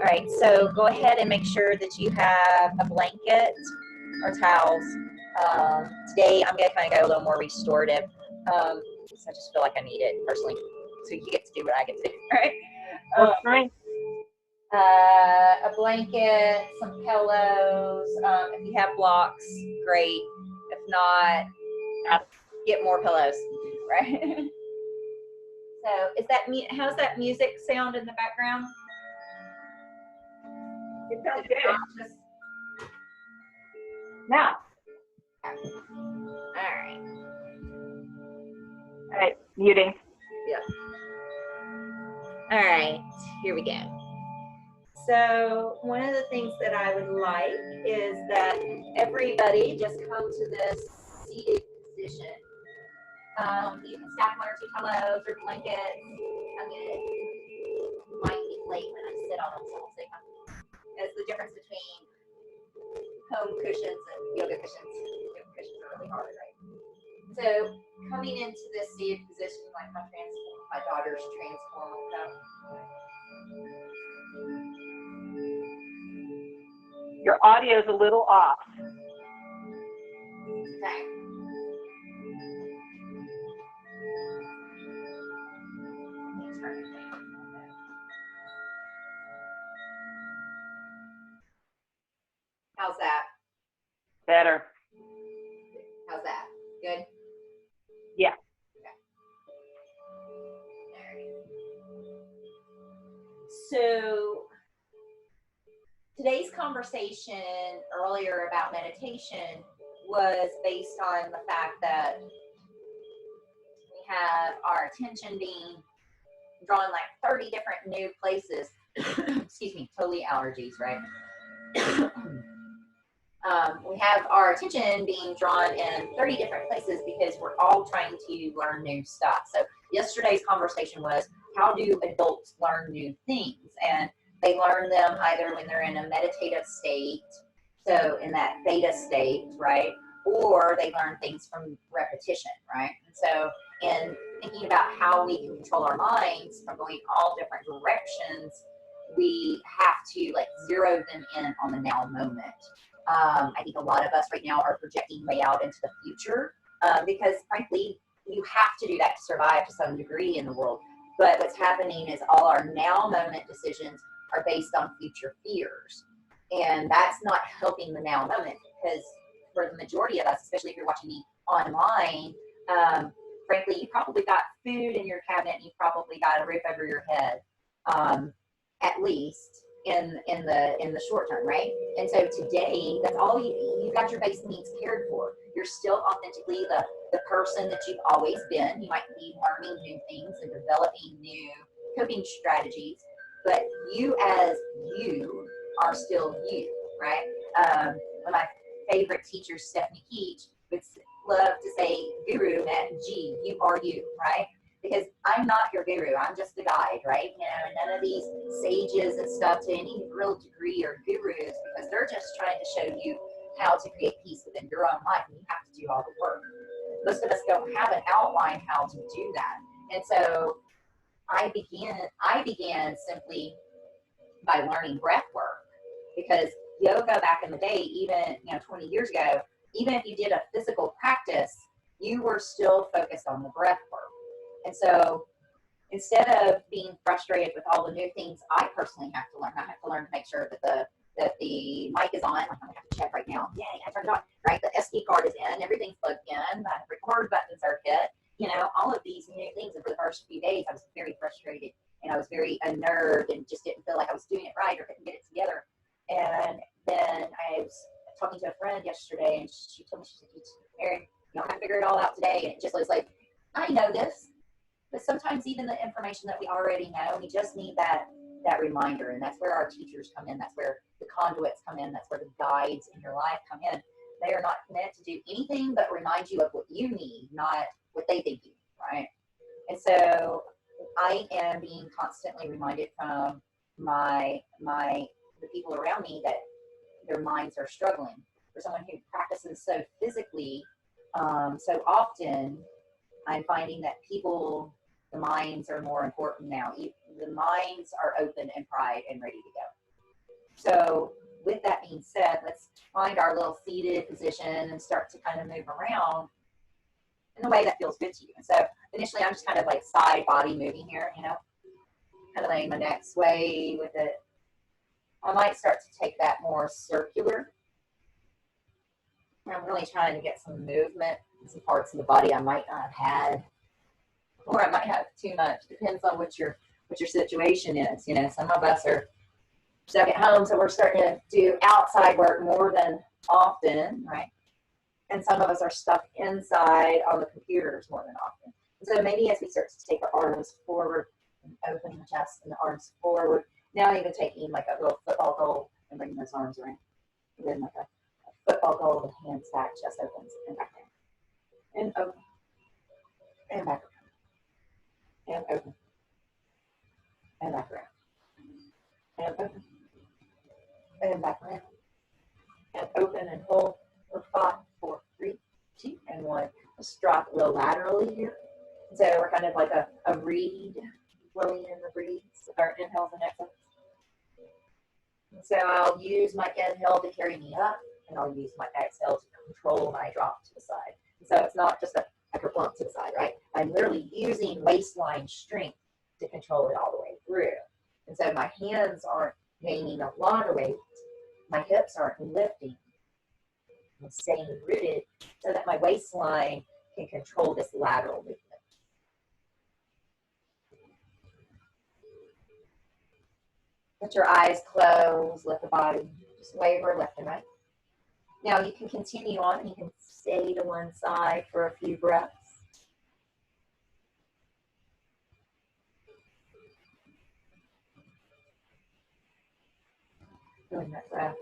All right, so go ahead and make sure that you have a blanket or towels. Today, I'm going to kind of go a little more restorative. I just feel like I need it personally. So you get to do what I get to do. All right. Right. A blanket, some pillows. If you have blocks, great. If not, get more pillows. Right. So is that how's that music sound in the background? It sounds good. Now. All right. All right, muting. Yeah. All right, here we go. So one of the things that I would like is that everybody just come to this seated position. You can stack one or two pillows or blankets. It might be late when I sit on them, so I'll say that's the difference between home cushions and yoga cushions. Yoga cushions are really hard, right? So coming into this seated position, like my daughter's transform. Your audio is a little off. Okay. How's that? Better. How's that? Good? Yeah. Okay. All right. So today's conversation earlier about meditation was based on the fact that we have our attention being drawn like 30 different new places. Excuse me, totally allergies, right? We have our attention being drawn in 30 different places because we're all trying to learn new stuff. So yesterday's conversation was, how do adults learn new things? And they learn them either when they're in a meditative state, so in that theta state, right? Or they learn things from repetition, right? And so in thinking about how we can control our minds from going all different directions, we have to like zero them in on the now moment. I think a lot of us right now are projecting way out into the future because frankly, you have to do that to survive to some degree in the world. But what's happening is all our now moment decisions are based on future fears. And that's not helping the now moment because for the majority of us, especially if you're watching me online, frankly, you probably got food in your cabinet and you probably got a roof over your head, at least in the short term, right? And so today, that's all you got your basic needs cared for. You're still authentically the person that you've always been. You might be learning new things and developing new coping strategies, but you as you are still you, right? One of my favorite teachers, Stephanie Keach, would love to say guru meant G, you are you, right? Because I'm not your guru, I'm just the guide, right? You know, none of these sages and stuff to any real degree are gurus because they're just trying to show you how to create peace within your own life, and you have to do all the work. Most of us don't have an outline how to do that. And so I began simply by learning breath work, because yoga back in the day, even 20 years ago, even if you did a physical practice, you were still focused on the breath work. And so instead of being frustrated with all the new things I personally have to learn, I have to learn to make sure that the mic is on. I'm gonna have to check right now. Yay, I turned it on. Right, the SD card is in, everything's plugged in, the record buttons are hit. All of these new things. And for the first few days, I was very frustrated and I was very unnerved and just didn't feel like I was doing it right or couldn't get it together. And then I was talking to a friend yesterday, and she told me, she said, "Merri, you don't have to figure it all out today." And it just was like, I know this. But sometimes even the information that we already know, we just need that reminder. And that's where our teachers come in. That's where the conduits come in. That's where the guides in your life come in. They are not meant to do anything but remind you of what you need, not what they think you need, right? And so I am being constantly reminded from the people around me that their minds are struggling. For someone who practices so physically, so often, I'm finding that the minds are more important now. The minds are open and pride and ready to go. So with that being said, let's find our little seated position and start to kind of move around in a way that feels good to you. And so initially I'm just kind of like side body moving here, you know, kind of letting my neck sway with it. I might start to take that more circular. I'm really trying to get some movement in some parts of the body I might not have had, or I might have too much. Depends on what your situation is. You know, some of us are stuck at home, so we're starting to do outside work more than often, right? And some of us are stuck inside on the computers more than often. So maybe as we start to take our arms forward and open the chest and the arms forward, now even taking like a little football goal and bringing those arms around. And then like a football goal with hands back, chest opens, and back down. And open. And back around. And open. And back around. And open. And back around. And open and hold for 5, 4, 3, 2, and 1. Let's drop a little laterally here. So we're kind of like a reed, flowing in the breathes with our inhales and exhales. So I'll use my inhale to carry me up, and I'll use my exhale to control my drop to the side. So it's not just a plump to the side, right? I'm literally using waistline strength to control it all the way through. And so my hands aren't gaining a lot of weight. My hips aren't lifting. I'm staying rooted so that my waistline can control this lateral movement. Let your eyes close, let the body just waver left and right. Now you can continue on. You can stay to one side for a few breaths. Feeling that breath.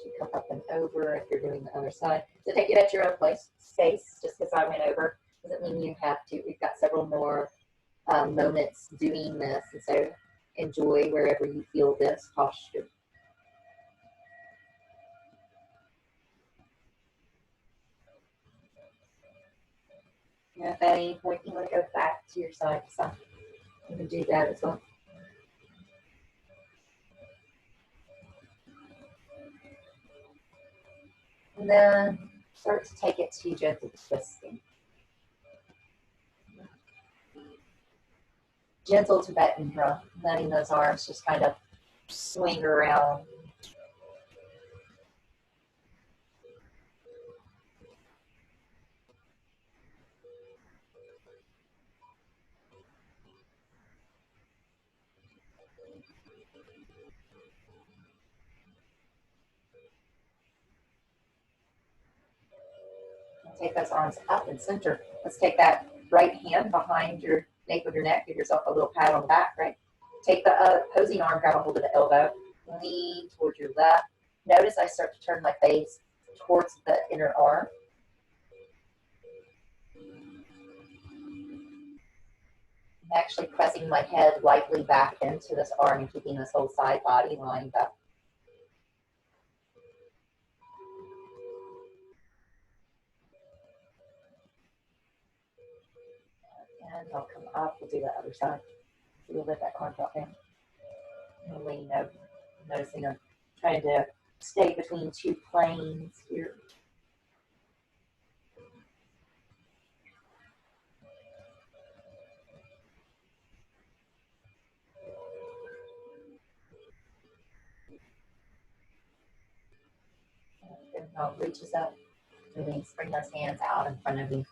You come up and over if you're doing the other side. So take it at your own space. Just because I went over doesn't mean you have to. We've got several more moments doing this. And so enjoy wherever you feel this posture. And if at any point you want to go back to your side to side, you can do that as well. And then start to take it to gentle twisting. Gentle Tibetan drum, letting those arms just kind of swing around. Take those arms up and center. Let's take that right hand behind your nape of your neck. Give yourself a little pat on the back, right? Take the opposing arm, grab a hold of the elbow. Lean towards your left. Notice I start to turn my face towards the inner arm. I'm actually pressing my head lightly back into this arm and keeping this whole side body lined up. And I'll come up, we'll do the other side. So we'll let that arm drop down. And lean over. Noticing I'm trying to stay between two planes here. And I'll reaches up. Release, bring those hands out in front of you.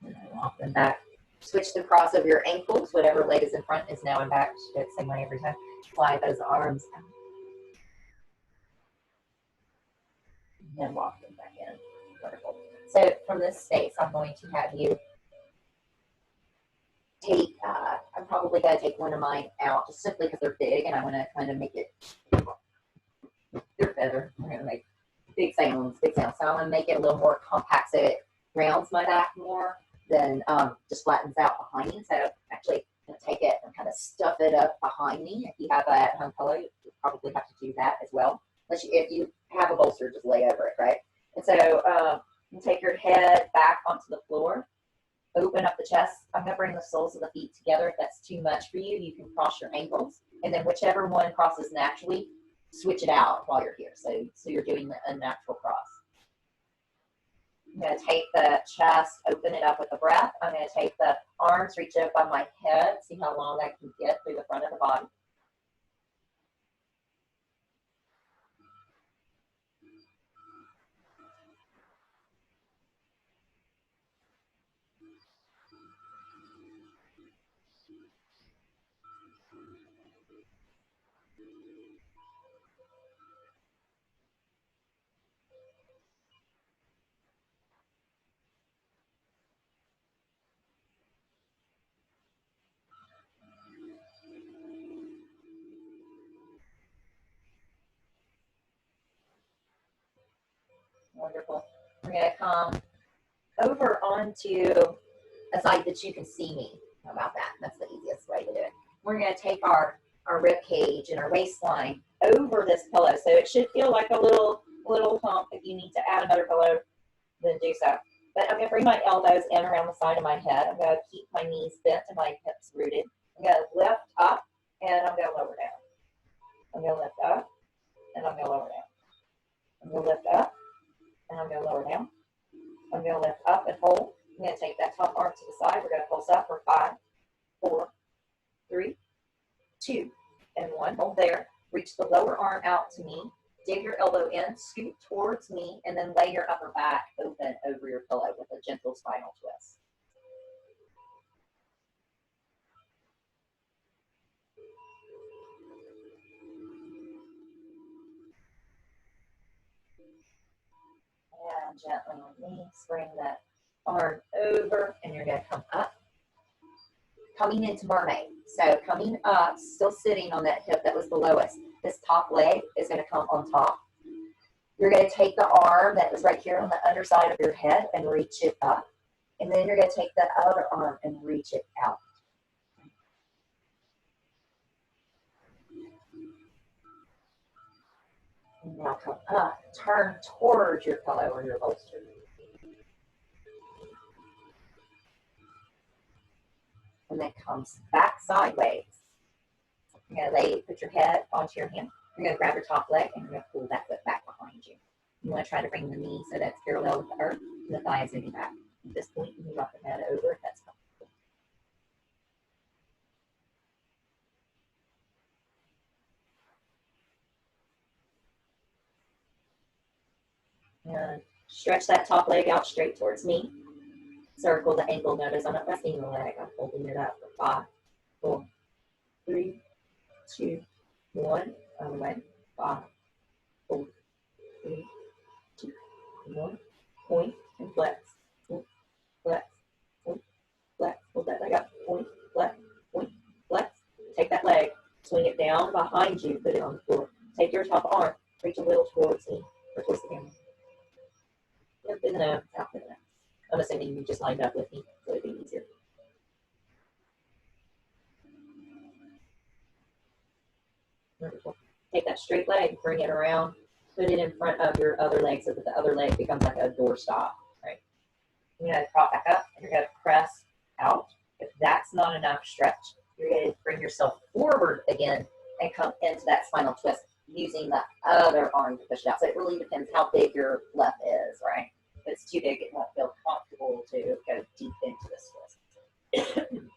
And then walk them back. Switch the cross of your ankles. Whatever leg is in front is now in back. Do it the same way every time. Slide those arms out. And then walk them back in. Wonderful. So from this space, I'm going to have you take, I'm probably going to take one of mine out just simply because they're big and I want to kind of make it, they're feather. We're going to make big sounds, big sounds. So I'm going to make it a little more compact so it rounds my back more than just flattens out behind me. So actually, I'm going to take it and kind of stuff it up behind me. If you have a at-home pillow, you probably have to do that as well. If you have a bolster, just lay over it, right? And so you take your head back onto the floor, open up the chest. I'm going to bring the soles of the feet together. If that's too much for you, you can cross your ankles. And then whichever one crosses naturally, switch it out while you're here. So you're doing the unnatural cross. I'm going to take the chest, open it up with the breath. I'm going to take the arms, reach up on my head, see how long I can get through the front of the body. Wonderful. We're going to come over onto a side that you can see me. How about that? That's the easiest way to do it. We're going to take our rib cage and our waistline over this pillow. So it should feel like a little hump. If you need to add another pillow, then do so. But I'm going to bring my elbows in around the side of my head. I'm going to keep my knees bent and my hips rooted. I'm going to lift up and I'm going to lower down. I'm going to lift up and I'm going to lower down. I'm going to lift up and I'm going to lower down. I'm going to lift up and hold. I'm going to take that top arm to the side. We're going to pulse up for 5, 4, 3, 2, and 1. Hold there. Reach the lower arm out to me. Dig your elbow in, scoot towards me, and then lay your upper back open over your pillow with a gentle spinal twist. And gently release. Bring that arm over, and you're going to come up. Coming into mermaid. So coming up, still sitting on that hip that was the lowest. This top leg is going to come on top. You're going to take the arm that was right here on the underside of your head and reach it up. And then you're going to take that other arm and reach it out. And now come up, turn towards your pillow or your bolster. And then comes back sideways. You're going to put your head onto your hand. You're going to grab your top leg and you're going to pull that foot back behind you. You want to try to bring the knee so that's parallel with the earth and the thigh is moving back. At this point, you can drop the head over if that's comfortable. And stretch that top leg out straight towards me. Circle the ankle. Notice I'm not resting the leg. I'm holding it up for 5, 4, 3, 2, 1. Other way. 5, 4, 3, 2, 1. Point and flex. Point, flex. Point, flex. Hold that leg up. Point, flex. Point, flex. Take that leg. Swing it down behind you. Put it on the floor. Take your top arm. Reach a little towards me. Or towards the camera. Yep, in the nose. Out in the nose. I'm assuming you just lined up with me, so it'd be easier. Wonderful. Take that straight leg, bring it around, put it in front of your other leg so that the other leg becomes like a doorstop, right? You're going to prop back up, and you're going to press out. If that's not enough stretch, you're going to bring yourself forward again and come into that spinal twist using the other arm to push it out. So it really depends how big your left is, right? If it's too big, it won't feel comfortable to go deep into this twist. I'm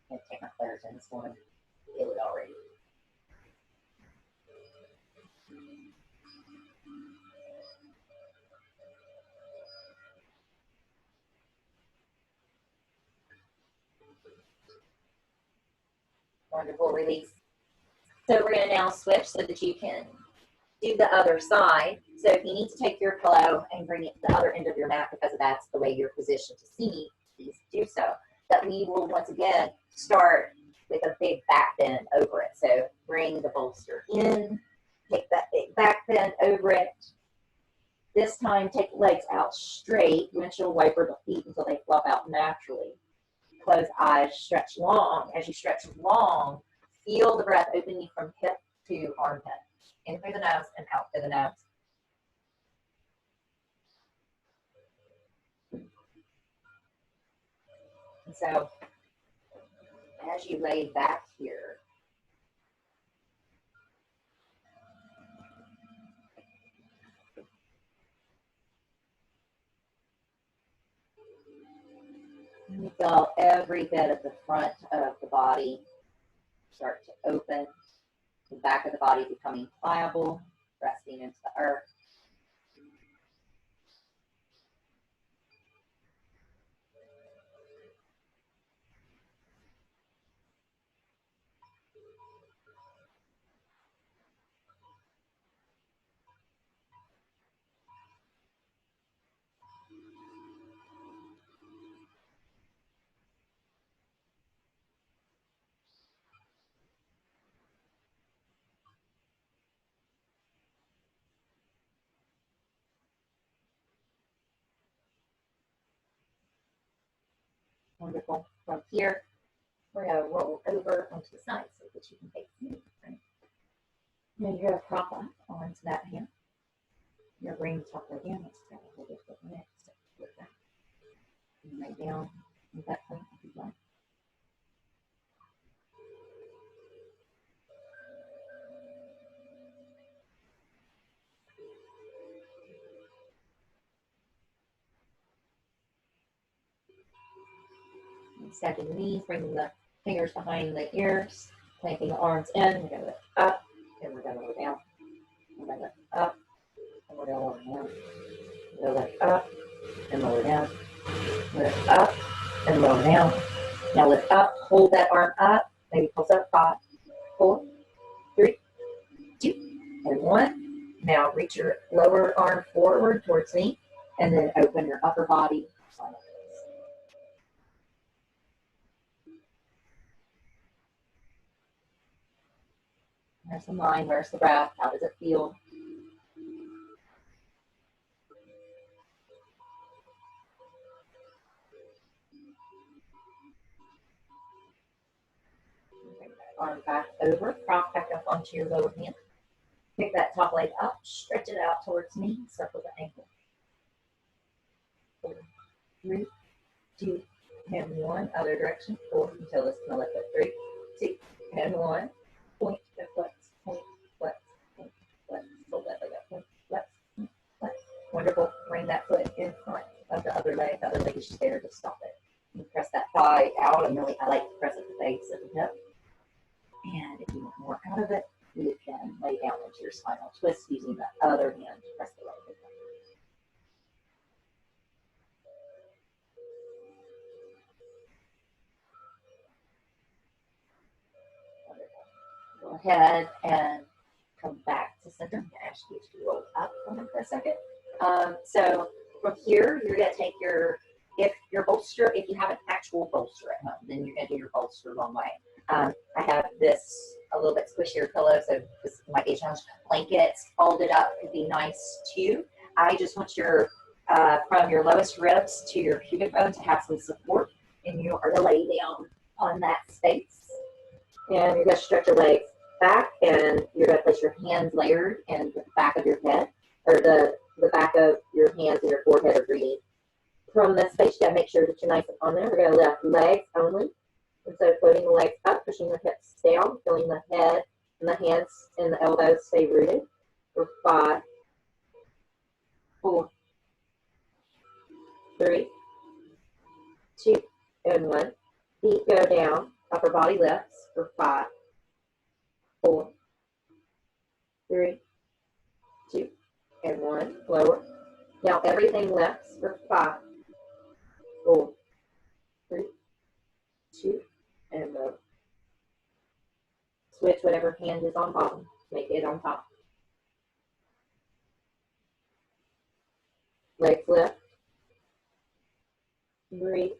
going to take my Claritin this morning. Feel it already. Wonderful release. So we're going to now switch so that you can do the other side. So if you need to take your pillow and bring it to the other end of your mat because that's the way you're positioned to see me, please do so. But we will once again start with a big back bend over it. So bring the bolster in, take that big back bend over it. This time take legs out straight, windshield wiper the feet until they flop out naturally. Close eyes, stretch long. As you stretch long, feel the breath opening from hip to armpit. In through the nose and out through the nose. And so, as you lay back here, Feel every bit of the front of the body start to open. The back of the body becoming pliable, resting into the earth. Wonderful. From here, we're going to roll over onto the side so that you can face me. Right? Now you're going to prop up onto that hand. You're going to bring the top leg in. Let's grab a hold of the neck. So flip that. And lay down with that point if you like. Stacking the knees, bringing the fingers behind the ears, planting the arms in. We're going to lift up, and we're going to lower down. We're going to lift up, and we're going to lower down. We're going to lift up, and lower down. Lift up, and lower down. Now lift up, hold that arm up, maybe pulse up, 5, 4, 3, 2, and 1. Now reach your lower arm forward towards me, and then open your upper body. Where's the mind? Where's the breath? How does it feel? Bring that arm back over, prop back up onto your lower hand. Pick that top leg up, stretch it out towards me, circle the ankle. 4, 3, 2, and 1. Other direction. 4 until it's going to lift up. 3, 2, and 1. Point and flex, point, flex, point, flex. Hold that leg up. Point, flex, point, flex. Wonderful. Bring that foot in front of the other leg. The other leg is just there to stop it. You press that thigh out, and really, I like to press at the base of the hip. And if you want more out of it, you can lay down into your spinal twist using the other hand to press the leg. Go ahead and come back to center. I'm going to ask you to roll up for a second. So from here, you're going to take if you have an actual bolster at home, then you're going to do your bolster one way. I have this a little bit squishier pillow, so this might be a challenge. Blankets folded up could be nice too. I just want from your lowest ribs to your pubic bone to have some support, and you are going to lay down on that space. And you're going to stretch your legs back, and you're going to place your hands layered in the back of your head, or the back of your hands and your forehead are greeting. From this space, you got to make sure that you're nice and on there. We're going to lift legs only. Instead of floating the legs up, pushing the hips down, feeling the head and the hands and the elbows stay rooted. For 5, 4, 3, 2, and 1. Feet go down, upper body lifts for 5, 4, 3, 2, and 1. Lower. Now everything lifts for 5, 4, 3, 2, and lower. Switch whatever hand is on bottom. Make it on top. Legs lift. Breathe.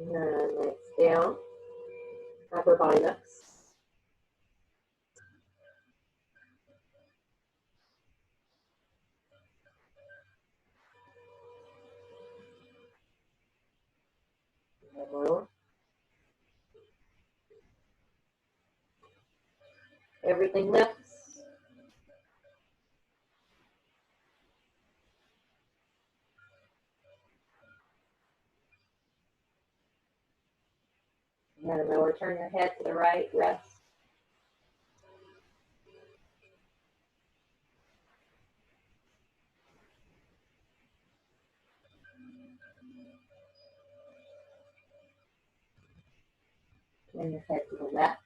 And legs down. Upper body lifts. And lower. Everything lifts. lower. Turn your head to the right. Rest. Turn your head to the left.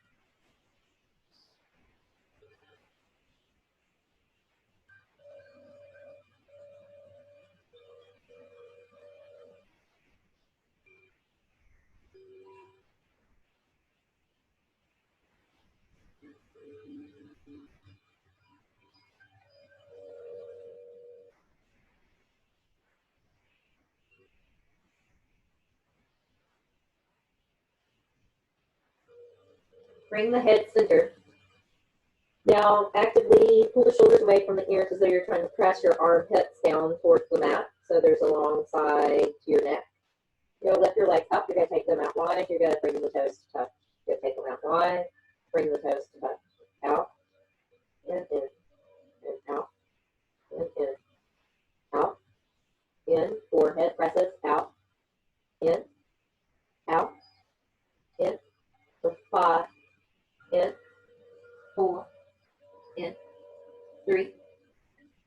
Bring the head center. Now actively pull the shoulders away from the ears as though you're trying to press your armpits down towards the mat. So there's a long side to your neck. You'll lift your legs up. You're going to take them out wide. You're going to bring the toes to touch. You're going to take them out wide. Bring the toes to touch. Out. And in. And out. And in. Out. In. Forehead presses. Out. In. Out. In. For 5. In. 4. In. 3.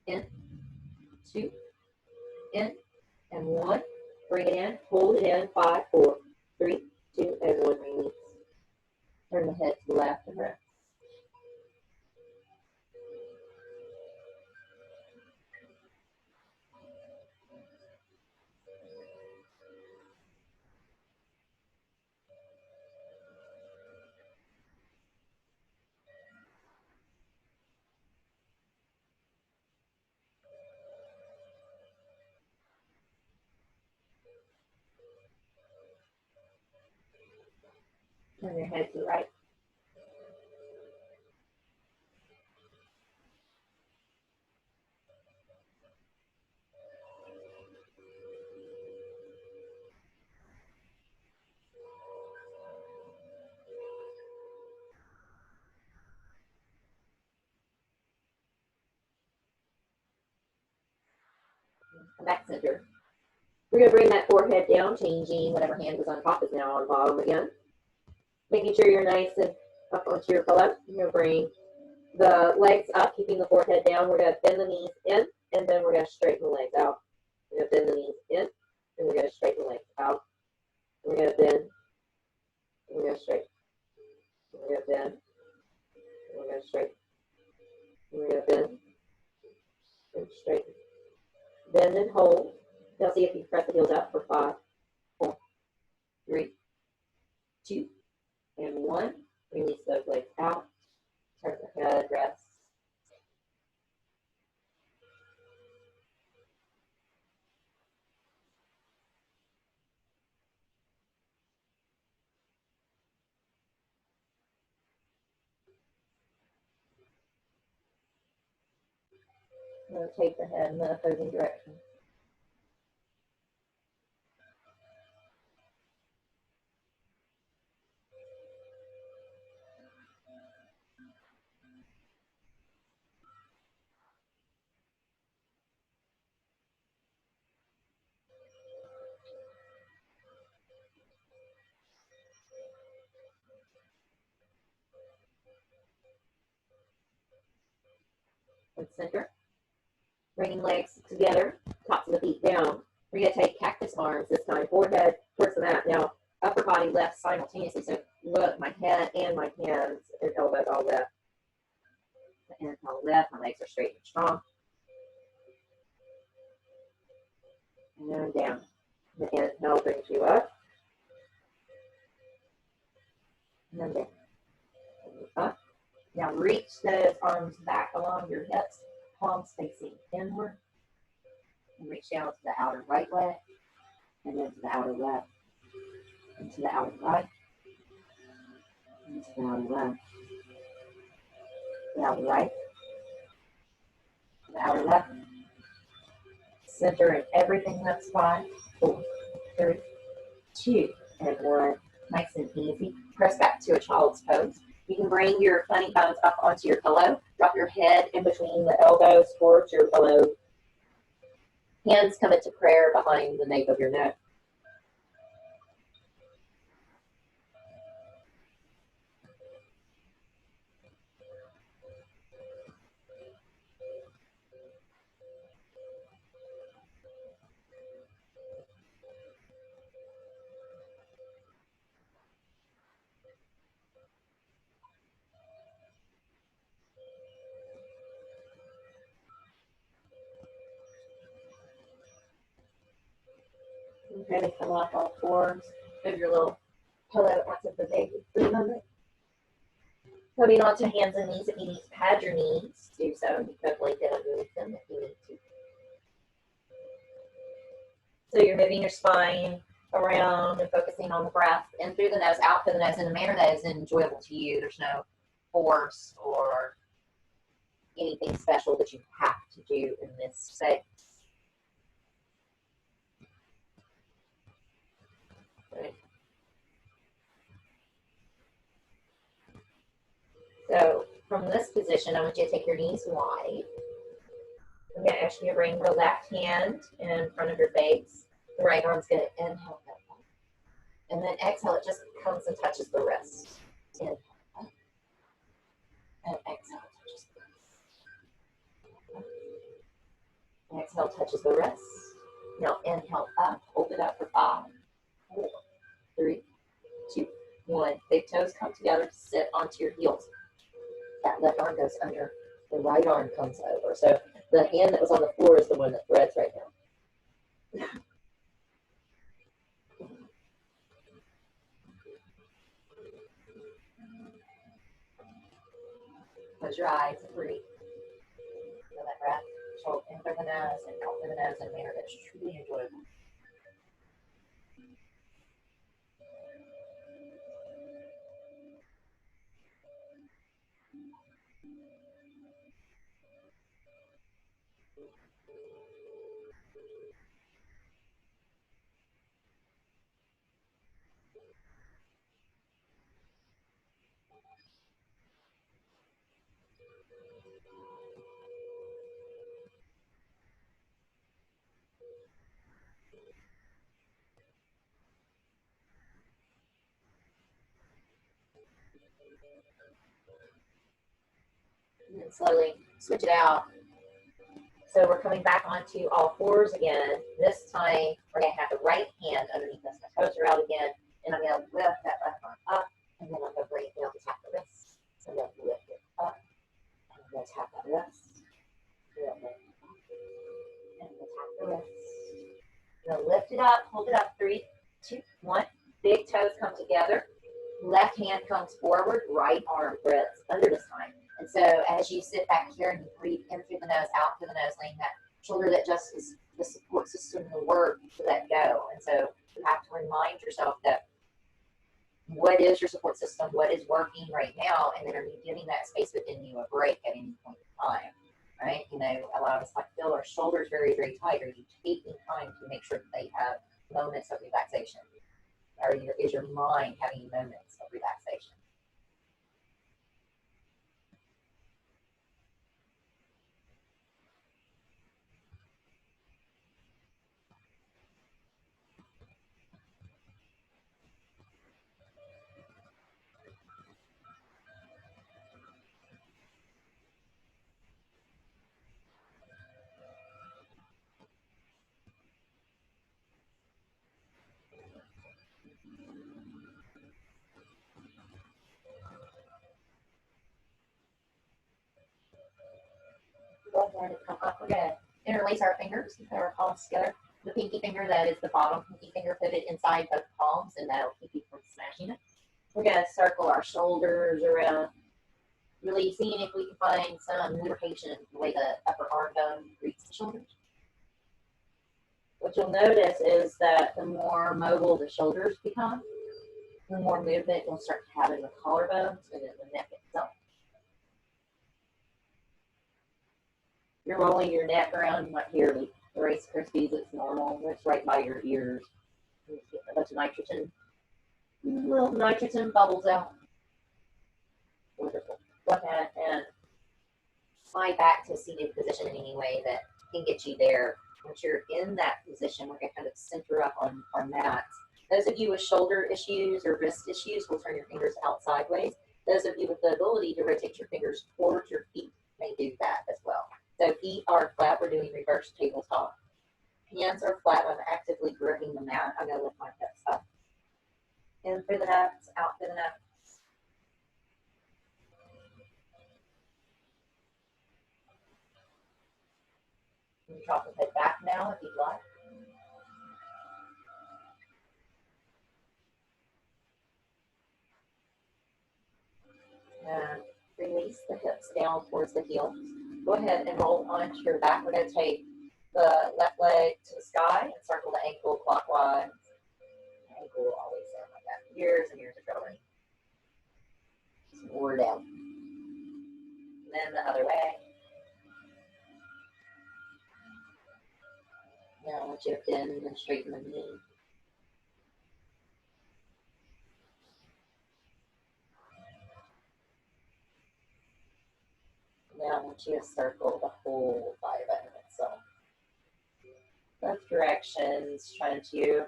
In. 2. In. And 1. Bring it in. Hold it in. 5, 4, 3, 2, and 1. Release. Turn the head to the left and rest. Turn your head to the right. Back center. We're going to bring that forehead down, changing whatever hand was on top is now on bottom again. Making sure you're nice and up onto your pillow. You're going to bring the legs up, keeping the forehead down. We're going to bend the knees in, and then we're going to straighten the legs out. We're going to bend the knees in, and we're going to straighten the legs out. We're going to bend, and we're going to straighten. We're going to bend, and we're going to straighten. We're going to bend and straighten. Bend and hold. Now see if you press the heels up for 5, 4, 3, 2, and 1. Release those legs out. Turn the head, rest. Rotate the head in the opposing direction. And center. Bringing legs together, tops of the feet down. We're going to take cactus arms this time, forehead towards the mat. Now, upper body left simultaneously. So look, my head and my hands and elbows all left. My hands all left. My legs are straight and strong. And then down. The inhale brings you up. And then down. And up. Now reach those arms back along your hips, palms facing inward. And reach down to the outer right leg, and then to the outer left, and to the outer right, and to the outer left, the outer right, the outer left. Center in everything. That's 5, 4, 3, 2, and 1. Nice and easy. Press back to a child's pose. You can bring your funny bones up onto your pillow. Drop your head in between the elbows towards your pillow. Hands come into prayer behind the nape of your neck. Okay, they come off all fours. Move your little pillow onto the baby for a moment. Moving on to hands and knees. If you need to pad your knees, do so. You can blanket underneath them if you need to. So you're moving your spine around and focusing on the breath in through the nose, out through the nose in a manner that is enjoyable to you. There's no force or anything special that you have to do in this space. Right. So from this position, I want you to take your knees wide. I'm going to ask you to bring the left hand in front of your face. The right arm's going to inhale up. And then exhale, it just comes and touches the wrist. Inhale up. And exhale, touches the wrist. Exhale, touches the wrist. Now inhale up, hold it up for 5, 4, 3, 2, 1. Big toes come together, sit onto your heels. That left arm goes under, the right arm comes over. So the hand that was on the floor is the one that threads right now. Close your eyes and breathe. Feel that breath. Hold in through the nose and out through the nose in a manner that's truly enjoyable. And then slowly switch it out. So we're coming back onto all fours again. This time we're going to have the right hand underneath us. My toes are out again. And I'm going to lift that left arm up. And then I'm going to bring it down to tap the wrist. So I'm going to lift it up. And I'm going to tap that wrist. And I'm going to tap the wrist. I'm going to lift it up. Hold it up. 3, 2, 1. Big toes come together. Left hand comes forward. Right arm threads under this time. And so as you sit back here and you breathe in through the nose, out through the nose, letting that shoulder that just is the support system, the work to let go. And so you have to remind yourself that what is your support system, what is working right now, and then are you giving that space within you a break at any point in time, right? You know, a lot of us like feel our shoulders very, very tight. Are you taking time to make sure that they have moments of relaxation? Or is your mind having moments of relaxation? Go ahead and come up. We're going to interlace our fingers, put our palms together. The pinky finger, that is the bottom pinky finger, put it inside both palms, and that'll keep you from smashing it. We're going to circle our shoulders around, really seeing if we can find some lubrication in the way the upper arm bone greets the shoulders. What you'll notice is that the more mobile the shoulders become, the more movement you'll start to have in the collarbones and in the neck itself. You're rolling your neck around, you might hear the Rice Krispies, it's normal, it's right by your ears. You get a bunch of nitrogen, little nitrogen bubbles out. Wonderful. Go ahead and slide back to a seated position in any way that can get you there. Once you're in that position, we're going to kind of center up on our mats. Those of you with shoulder issues or wrist issues will turn your fingers out sideways. Those of you with the ability to rotate your fingers towards your feet may do that as well. So feet are flat, we're doing reverse tabletop. Hands are flat, I'm actively gripping the mat. I'm going to lift my hips up. In through the nuts, out through the nuts. You can drop the head back now if you'd like. the hips down towards the heels. Go ahead and roll onto your back. We're going to take the left leg to the sky and circle the ankle clockwise. The ankle will always sound like that. Years and years of drilling. More down. And then the other way. Now shift in and straighten the knee. Now I want you to circle the whole thigh bone itself. Both directions, trying to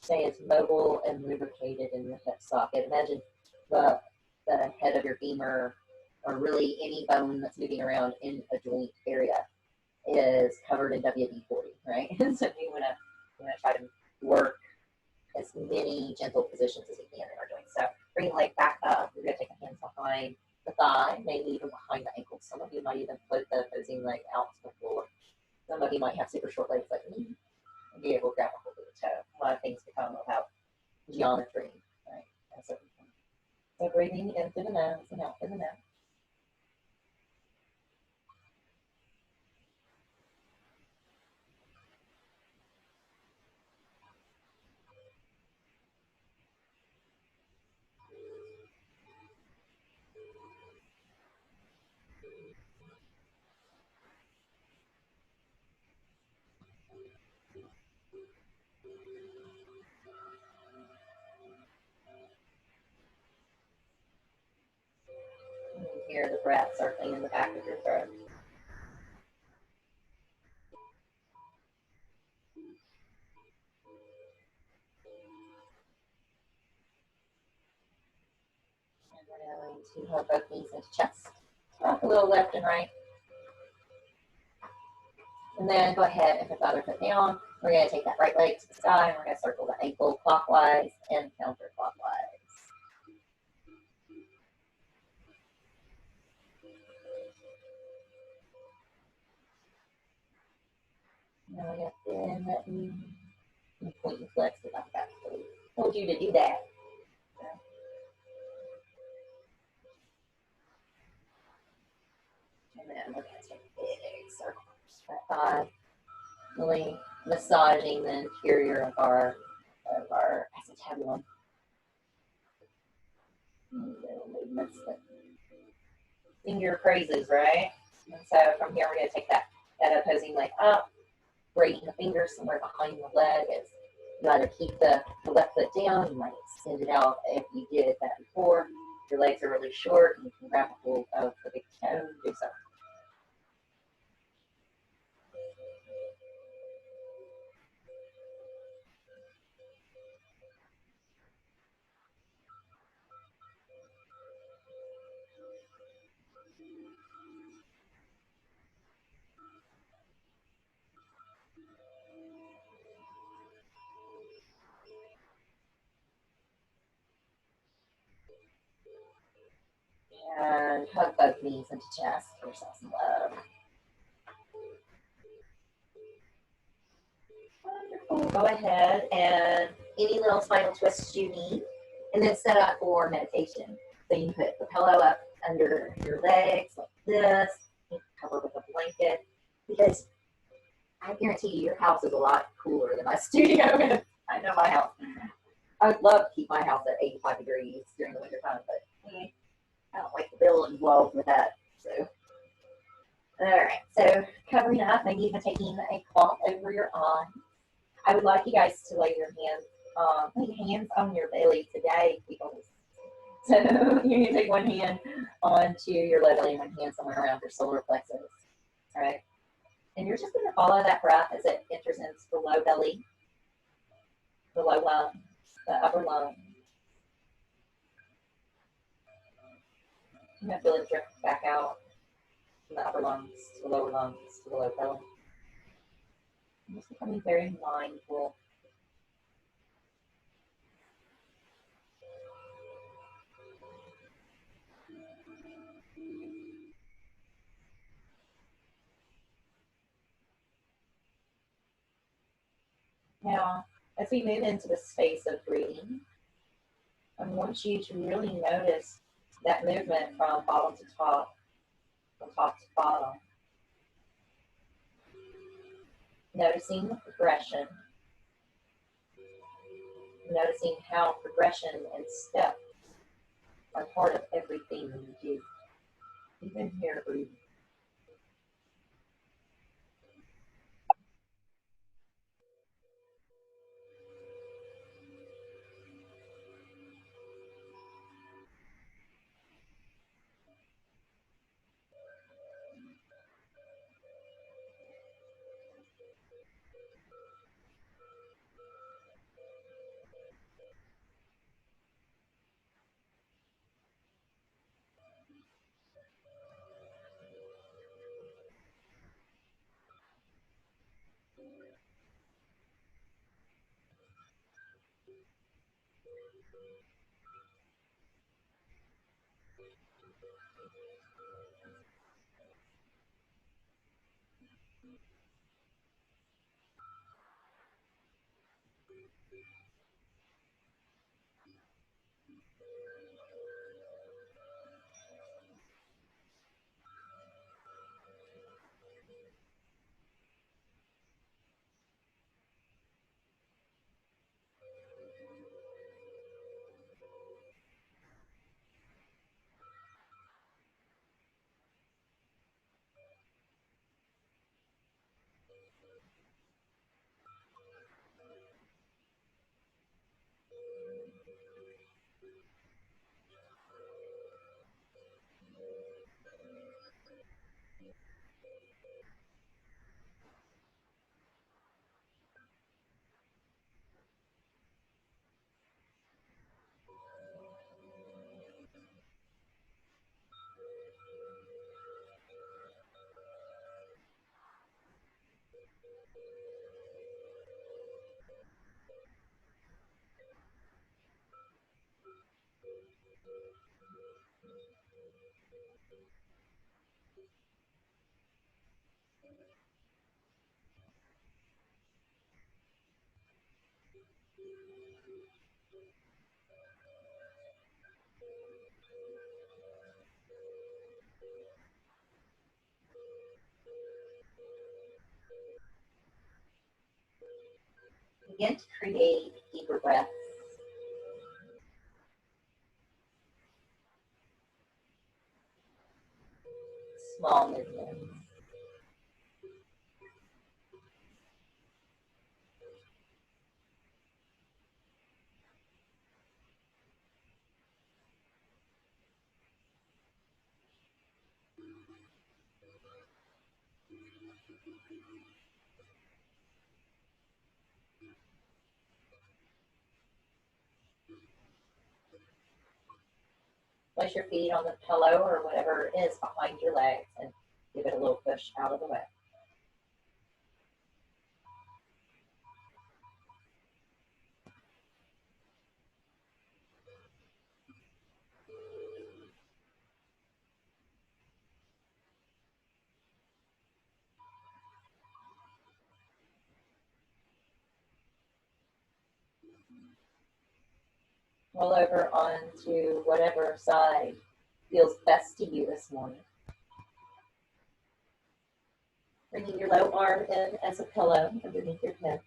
stay as mobile and lubricated in the hip socket. Imagine the head of your femur, or really any bone that's moving around in a joint area, is covered in WD-40, right? So we want to try to work as many gentle positions as we can in our joints. So bring the leg back up. We're going to take the hands behind the thigh, maybe even behind the ankle. Some of you might even put the opposing leg out to the floor. Some of you might have super short legs like me and be able to grab a hold of the toe. A lot of things become about geometry, right? So breathing in through the nose and out through the mouth. And hear the breath circling in the back of your throat. And we're going to hug both knees into chest. Rock a little left and right. And then go ahead and put the other foot down. We're going to take that right leg to the sky, and we're going to circle the ankle clockwise and counterclockwise. Now we have to bend that knee and point and flex the back. I told you to do that. And then we're going to take a big circle. That thigh, really massaging the interior of our acetabulum. Little movements that finger praises, right? And so from here, we're going to take that opposing leg up, breaking the fingers somewhere behind the leg. As you either keep the left foot down, you might extend it out if you did that before. If your legs are really short, you can grab a hold of the big toe and do so. And hug both knees into chest for yourself some love. Wonderful. Go ahead and any little spinal twists you need, and then set up for meditation. So you can put the pillow up under your legs like this, cover with a blanket, because I guarantee you your house is a lot cooler than my studio is. I know my house. I would love to keep my house at 85 degrees during the winter time, but I don't like the bill involved with that. So, all right. So covering up, maybe even taking a cloth over your eyes. I would like you guys to lay your hands on your belly today, people. So you need to take one hand onto your low belly and one hand somewhere around your solar plexus. All right. And you're just going to follow that breath as it enters into the low belly, the low lungs, the upper lungs. You're going to feel it drift back out from the upper lungs to the lower lungs to the low belly. I'm just becoming very mindful. Now, as we move into the space of breathing, I want you to really notice that movement from bottom to top from top to bottom. Noticing the progression. Noticing how progression and steps are part of everything you do, even here breathing. Begin to create deeper breaths. Small movements. Place your feet on the pillow or whatever it is behind your legs and give it a little push out of the way. Roll over onto whatever side feels best to you this morning. Bringing your low arm in as a pillow underneath your head.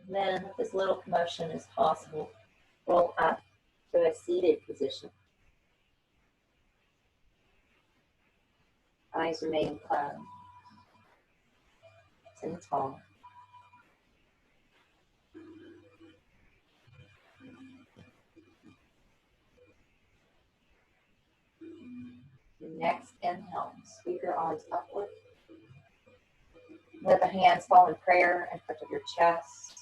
Then, if as little commotion as possible, roll up to a seated position. Eyes remain closed. And tall. Your next inhale, sweep your arms upward. Let the hands fall in prayer in front of your chest.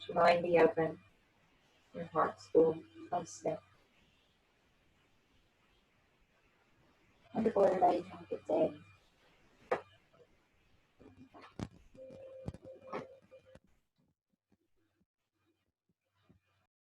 Let your mind be open. Your heart's full. Namaste. Wonderful, everybody. Have a good day.